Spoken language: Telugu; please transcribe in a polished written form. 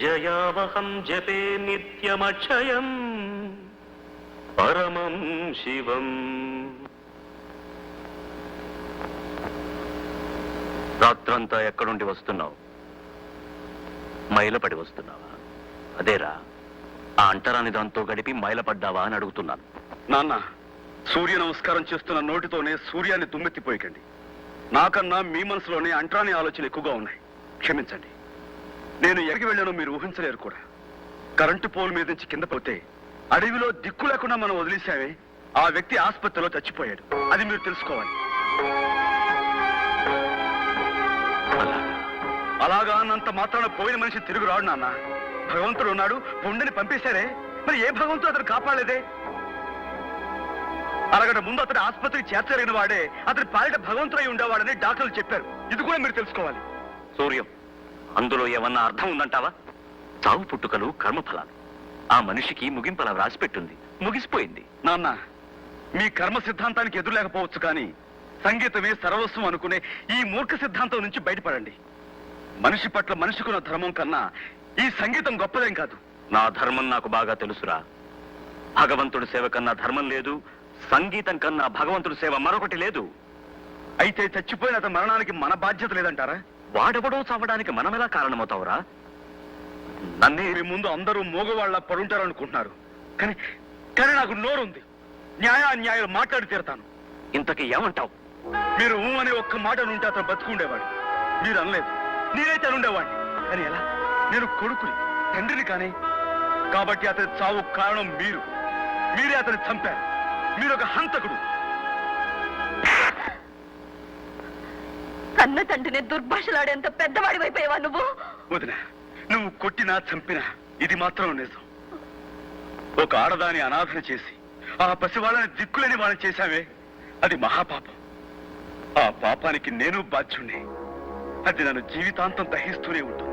మృత్యుంజయావహం జపే నిత్యమక్షయం పరమం శివం. రాత్రంతా ఎక్కడుండి వస్తున్నావు? మైలపడి వస్తున్నావా? అదేరా, ఆ అంటరాని దాంతో గడిపి మైలపడ్డావా అని అడుగుతున్నాను. నాన్న, సూర్య నమస్కారం చేస్తున్న నోటితోనే సూర్యాన్ని దుమ్మెత్తిపోయకండి. నాకన్నా మీ మనసులోనే అంటరాని ఆలోచనలు ఎక్కువగా ఉన్నాయి. క్షమించండి. నేను ఎక్కడికి వెళ్ళానో మీరు ఊహించలేరు కూడా. కరెంటు పోల్ మీద నుంచి కింద పోతే అడవిలో దిక్కు లేకుండా మనం వదిలేసామే, ఆ వ్యక్తి ఆసుపత్రిలో చచ్చిపోయాడు. అది మీరు తెలుసుకోవాలి. అలాగా అన్నంత మాత్రాన పోయిన మనిషి తిరుగు రాడు నాన్న. భగవంతుడు ఉన్నాడు, పుండిని పంపేశారే, మరి ఏ భగవంతుడు అతను కాపాడలేదే? అరగంట ముందు అతని ఆసుపత్రికి చేర్చలేని వాడే అతని పాలిట భగవంతుడై ఉండేవాడని డాక్టర్లు చెప్పారు. ఇది కూడా మీరు తెలుసుకోవాలి. సూర్యం, అందులో ఏమన్నా అర్థం ఉందంటావా? చావు పుట్టుకలు కర్మఫలాలు. ఆ మనిషికి ముగింపలా వ్రాసిపెట్టుంది, ముగిసిపోయింది. నాన్న, మీ కర్మ సిద్ధాంతానికి ఎదురు లేకపోవచ్చు, కానీ సంగీతమే సర్వస్వం అనుకునే ఈ మూర్ఖ సిద్ధాంతం నుంచి బయటపడండి. మనిషి పట్ల మనిషికున్న ధర్మం కన్నా ఈ సంగీతం గొప్పదేం కాదు. నా ధర్మం నాకు బాగా తెలుసురా. భగవంతుడి సేవ కన్నా ధర్మం లేదు, సంగీతం కన్నా భగవంతుడి సేవ మరొకటి లేదు. అయితే చచ్చిపోయిన అతని మరణానికి మన బాధ్యత లేదంటారా? వాడెవడో చావడానికి మనమెలా కారణమవుతావురా? నన్నే మీ ముందు అందరూ మోగవాళ్ళ పడుంటారు అనుకుంటున్నారు, కానీ కానీ నాకు నోరుంది. న్యాయాన్యాయాలు మాట్లాడి తీరతాను. ఇంతకీ ఏమంటావు? మీరు అనే ఒక్క మాట ఉంటే అతను బతుకుండేవాడు. మీరు అనలేదు, నేనైతే అనుండేవాడిని. కానీ ఎలా? నేను కొడుకుని, తండ్రిని కానీ. కాబట్టి అతని చావు కారణం మీరే అతన్ని చంపారు. మీరు ఒక హంతకుడు. కన్న తండ్రిని దుర్భాషలాడేంత పెద్దవాడి వైపోయావా నువ్వు? వదినా, నువ్వు కొట్టినా చంపినా ఇది మాత్రం నిజం. ఒక ఆడదాని అనాథన చేసి ఆ పసివాళ్ళని దిక్కులేని వాళ్ళని చేశామే, అది మహాపాపం. ఆ పాపానికి నేను బాధ్యుణ్ణి. అది నన్ను జీవితాంతం దహిస్తూనే ఉంటుంది.